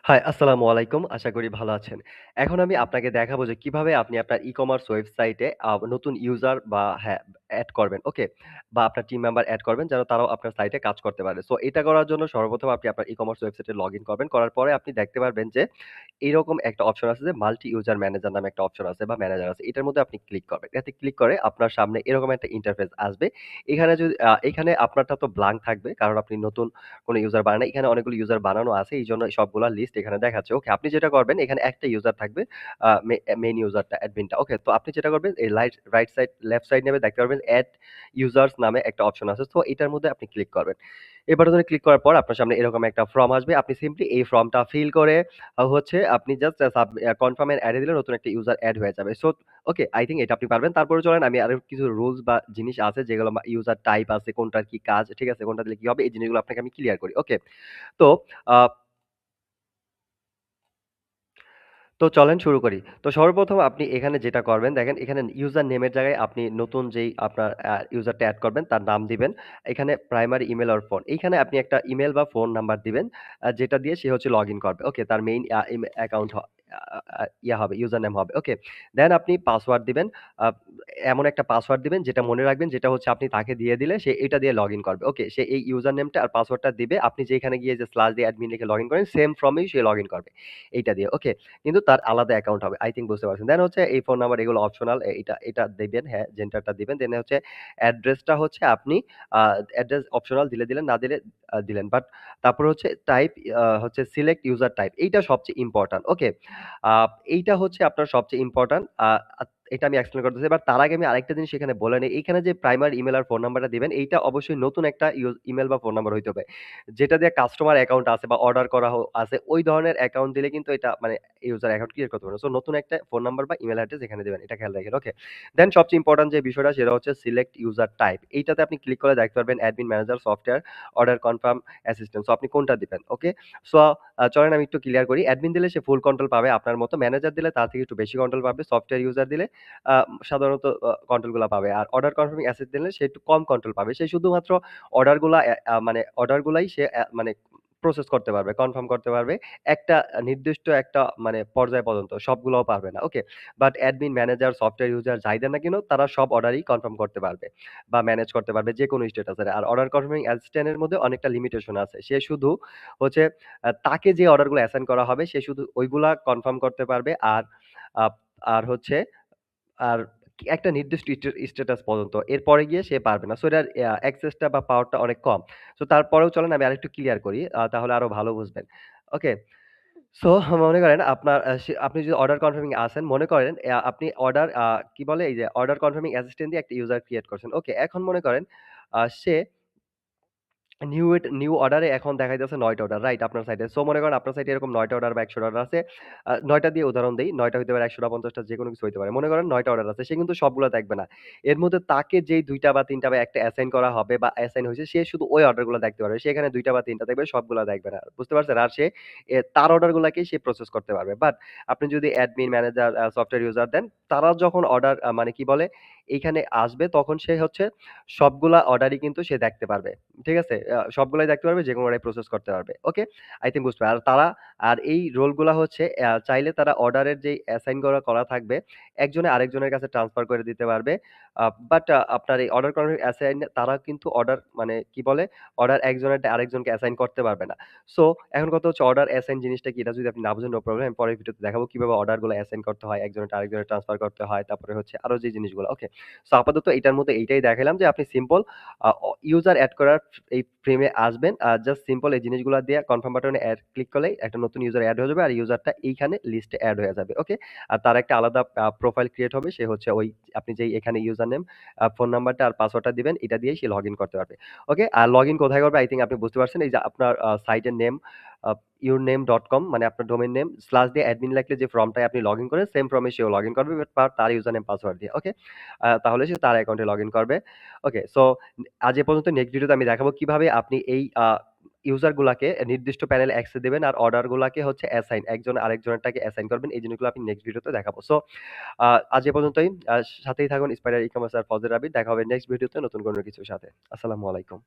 High, আসসালামু আলাইকুম। আশা করি ভালো আছেন। এখন আমি আপনাকে দেখাবো যে কিভাবে আপনি আপনার ই-কমার্স ওয়েবসাইটে নতুন ইউজার বা এড করবেন। ওকে? বা আপনার টিম মেম্বার এড করবেন যেন তারাও আপনার সাইটে কাজ করতে পারে। সো এটা করার জন্য সর্বপ্রথম আপনি আপনার ই-কমার্স ওয়েবসাইটে লগইন করবেন। করার পরে আপনি দেখতে পারবেন যে এরকম একটা অপশন আছে যে মাল্টি ইউজার ম্যানেজার নামে একটা অপশন আছে বা ম্যানেজার আছে। এটার মধ্যে আপনি ক্লিক করবেন। এটাতে ক্লিক করে আপনার সামনে এরকম একটা ইন্টারফেস আসবে। এখানে আপনারটা তো ব্ল্যাংক থাকবে কারণ আপনি নতুন কোনো ইউজার বানান নাই। এখানে অনেকগুলো ইউজার বানানো আছে। এইজন্য সবগুলা লিস্ট এখানে দেখাচ্ছে। ওকে, আপনি যেটা করবেন এখানে একটা ইউজার থাকবে। আ মে মেইন ইউজারটা, অ্যাডমিনটা। ওকে, তো আপনি যেটা করবেন এই রাইট সাইড, লেফট সাইড নেমে দেখতে পারবেন এড ইউজার্স নামে একটা অপশন আছে। তো এটার মধ্যে আপনি ক্লিক করবেন। এই বাটনে ক্লিক করার পর আপনার সামনে এরকম একটা ফর্ম আসবে। আপনি সিম্পলি এই ফর্মটা ফিল করে হচ্ছে আপনি জাস্ট কনফার্ম এন্ড এড এ দিলে নতুন একটা ইউজার এড হয়ে যাবে। সো ওকে, আই থিংক এটা আপনি পারবেন। তারপরে চলেন আমি আরো কিছু রুলস বা জিনিস আছে যেগুলো ইউজার টাইপ আছে, কোনটার কি কাজ, ঠিক আছে? কোনটা দিলে কি হবে? এই জিনিসগুলো আপনাকে আমি ক্লিয়ার করি। ওকে? তো আ তো চলেন শুরু করি। তো সর্বপ্রথম আপনি এখানে যেটা করবেন দেখেন এখানে ইউজার নেম এর জায়গায় আপনি নতুন যেই আপনার ইউজারটা এড করবেন তার নাম দিবেন। এখানে প্রাইমারি ইমেইল অর ফোন। এইখানে আপনি একটা ইমেইল বা ফোন নাম্বার দিবেন। যেটা দিয়ে সে হচ্ছে লগইন করবে। ওকে? তার মেইন অ্যাকাউন্ট হবে, ইউজার নেম হবে। ওকে? দেন আপনি পাসওয়ার্ড দিবেন। আ এমন একটা পাসওয়ার্ড দিবেন যেটা মনে রাখবেন যেটা হচ্ছে আপনি তাকে দিয়ে দিলে সে এটা দিয়ে লগইন করবে। ওকে? সে এই ইউজার নেমটা আর পাসওয়ার্ডটা দিবে। আপনি যেখানে গিয়ে যে স্ল্যাশ দিয়ে অ্যাডমিন লিখে লগইন করেন সেম ফর্মেই সে লগইন করবে। এইটা দিয়ে। ওকে? কিন্তু তার আলাদা অ্যাকাউন্ট হবে। আই থিংক বুঝতে পারছেন। দেন হচ্ছে এই ফোন নাম্বার এগুলো অপশনাল। এটা দিবেন, হ্যাঁ, জেন্ডারটা দিবেন। দেন হচ্ছে অ্যাড্রেসটা হচ্ছে আপনি আ অ্যাড্রেস অপশনাল দিলে দিলেন, না দিলে দিলেন। বাট তারপরে হচ্ছে টাইপ হচ্ছে সিলেক্ট ইউজার টাইপ। এইটা সবচেয়ে ইম্পোর্টেন্ট। ওকে? আ এইটা হচ্ছে আপনার সবচেয়ে ইম্পোর্টেন্ট। এটা আমি এক্সপ্লেইন করতেছি। বাট তার আগে আমি আরেকটা জিনিস এখানে বলে নেই। এইখানে যে প্রাইমারি ইমেইল আর ফোন নাম্বারটা দিবেন, এইটা অবশ্যই নতুন একটা ইমেইল বা ফোন নাম্বার হইতে হবে। যেটা দিয়ে কাস্টমার অ্যাকাউন্ট আছে বা অর্ডার করা আছে, ওই ধরনের অ্যাকাউন্ট দিলে কিন্তু এটা মানে ইউজার অ্যাকাউন্ট ক্রিয়েট করতে পারবে না। সো নতুন একটা ফোন নাম্বার বা ইমেইল অ্যাড্রেস এখানে দিবেন। এটা খেয়াল রাখেন। ওকে? দেন সবচেয়ে ইম্পোর্টেন্ট যে বিষয়টা সেটা হচ্ছে সিলেক্ট ইউজার টাইপ। এইটাতে আপনি ক্লিক করে দেখতে পারবেন admin manager, software, order confirm, assistant. So আপনি কোনটা দিবেন। ওকে? সো চলেন আমি একটু ক্লিয়ার করি। অ্যাডমিন দিলে সে ফুল কন্ট্রোল পাবে আপনার মতো। ম্যানেজার দিলে তার থেকে একটু বেশি কন্ট্রোল পাবে। সফটওয়্যার ইউজার দিলে আ সাধারণত কন্ট্রোল গুলা পাবে। আর অর্ডার কনফার্মিং অ্যাসিস্ট দিলে সে একটু কম কন্ট্রোল পাবে। সে শুধুমাত্র অর্ডার গুলা অ্যা আ মানে অর্ডার গুলাই সে মানে প্রসেস করতে পারবে, কনফার্ম করতে পারবে। একটা নির্দিষ্ট একটা মানে পর্যায় পর্যন্ত। সবগুলোও পারবে না। Okay? But admin, manager, software user যাই দেন না কেন তারা সব অর্ডারই কনফার্ম করতে পারবে বা ম্যানেজ করতে পারবে যেকোনো স্ট্যাটাসের। আর অর্ডার কনফার্মিং অ্যাসিস্ট্যান্ট এর মধ্যে অনেকটা লিমিটেশন আছে। সে শুধু হচ্ছে তাকে যে অর্ডারগুলো অ্যাসাইন করা হবে সে শুধু ওইগুলা কনফার্ম করতে পারবে। আ আর হচ্ছে আর একটা নির্দিষ্ট স্ট্যাটাস পর্যন্ত। এরপরে গিয়ে সে পারবে না। সো এটার অ্যাক্সেসটা বা পাওয়ারটা অনেক কম। সো তারপরেও চলেন আমি আরেকটু ক্লিয়ার করি। তাহলে আরো ভালো বুঝবেন। ওকে? সো মনে করেন আপনার আপনি যদি অর্ডার কনফার্মিং আছেন, মনে করেন আপনি কি বলে এই যে অর্ডার কনফার্মিং অ্যাসিস্ট্যান্ট দিয়ে একটা ইউজার ক্রিয়েট করছেন। ওকে? এখন মনে করেন সে নিউ অর্ডারে এখন দেখাইতেছে ৯ টা অর্ডার, রাইট? আপনার সাইটে। সো মনে করেন আপনার সাইটে এরকম ৯ টা অর্ডার বা ১০০ টা অর্ডার আছে। ৯ টা দিয়ে উদাহরণ দেই। ৯ টা হইতে পারে ১০০ টা ৫০ টা যেকোনো কিছু হইতে পারে। মনে করেন ৯ টা অর্ডার আছে। সে কিন্তু সবগুলা দেখবে না। এর মধ্যে তাকে যেই ২ টা বা ৩ টা বা ১ টা অ্যাসাইন করা হবে বা অ্যাসাইন হইছে সে শুধু ওই অর্ডার গুলা দেখতে পারবে। সে এখানে ২ টা বা ৩ টা দেখবে, সবগুলা দেখবে না। বুঝতে পারছেন? আর সে তার অর্ডার গুলাকেই সে প্রসেস করতে পারবে। বাট আপনি যদি অ্যাডমিন, ম্যানেজার, সফটওয়্যার ইউজার দেন, তারা যখন অর্ডার মানে কি বলে এইখানে আসবে তখন সে হচ্ছে সবগুলা অর্ডারই কিন্তু সে দেখতে পারবে। ঠিক আছে? সবগুলাই দেখতে পারবে, যেকোনোটাই প্রসেস করতে পারবে। ওকে? আই থিংক বুঝতে আর আর এই রোল গুলা হচ্ছে চাইলে তারা অর্ডারের যেই অ্যাসাইন করা থাকবে, একজনে আরেকজনের কাছে ট্রান্সফার করে দিতে পারবে। বাট আপনার এই অর্ডার করার তারা কিন্তু অর্ডার মানে কি বলে? অর্ডার একজনেরটা আরেকজনকে অ্যাসাইন করতে পারবে না। সো এখন কথা হচ্ছে অর্ডার অ্যাসাইন জিনিসটা কি? এটা যদি আপনি না বুঝেন নো প্রবলেম। আমি পরের ভিডিওতে দেখাবো কিভাবে অর্ডার গুলো অ্যাসাইন করতে হয়, একজনেরটা আরেকজনের ট্রান্সফার করতে হয়। তারপরে হচ্ছে আরো যে জিনিসগুলো। ওকে? সো আপাতত এটার মধ্যে এইটাই দেখাইলাম যে আপনি সিম্পল ইউজার এড করার এই ফ্রেমে আসবেন। জাস্ট সিম্পল এই জিনিসগুলা দিয়ে কনফার্ম বাটনে ক্লিক করলেই একটা নতুন ইউজার এড হয়ে যাবে। আর ইউজারটা এইখানে লিস্টে এড হয়ে যাবে। ওকে? আর তার একটা আলাদা প্রোফাইল ক্রিয়েট হবে। সে হচ্ছে ওই আপনি যেই এখানে ইউজার নেম, ফোন নাম্বারটা আর পাসওয়ার্ডটা দিবেন। এটা দিয়েই সে লগইন করতে পারবে। ওকে? আর লগইন কোথায় করবে? আই থিংক আপনি বুঝতে পারছেন। এই যে আপনার সাইটের নেম আ yourname.com মানে আপনার ডোমেইন নেম স্ল্যাশ দিয়ে অ্যাডমিন লিখলে যে ফর্মটায় আপনি লগইন করেন সেম ফর্মে সেও লগইন করবে বাট তার ইউজার নেম পাসওয়ার্ড দিয়ে। ওকে? তাহলে সে তার অ্যাকাউন্টে লগইন করবে। ওকে? সো আজ এ পর্যন্ত। নেক্সট ভিডিওতে আমি দেখাবো কিভাবে আপনি এই ইউজার গুলাকে নির্দিষ্ট প্যানেলে অ্যাক্সেস দিবেন আর অর্ডার গুলাকে হচ্ছে একজন আরেকজনেরটাকে অ্যাসাইন করবেন। এই জিনিসগুলো আপনি নেক্সট ভিডিওতে দেখাবো। সো আ আজ এ পর্যন্তই। সাথেই থাকুন স্পাইডার ই-কমার্স আর ফজর রাবির। দেখা হবে নেক্সট ভিডিওতে নতুন কোনো কিছুর সাথে। আসসালামু আলাইকুম।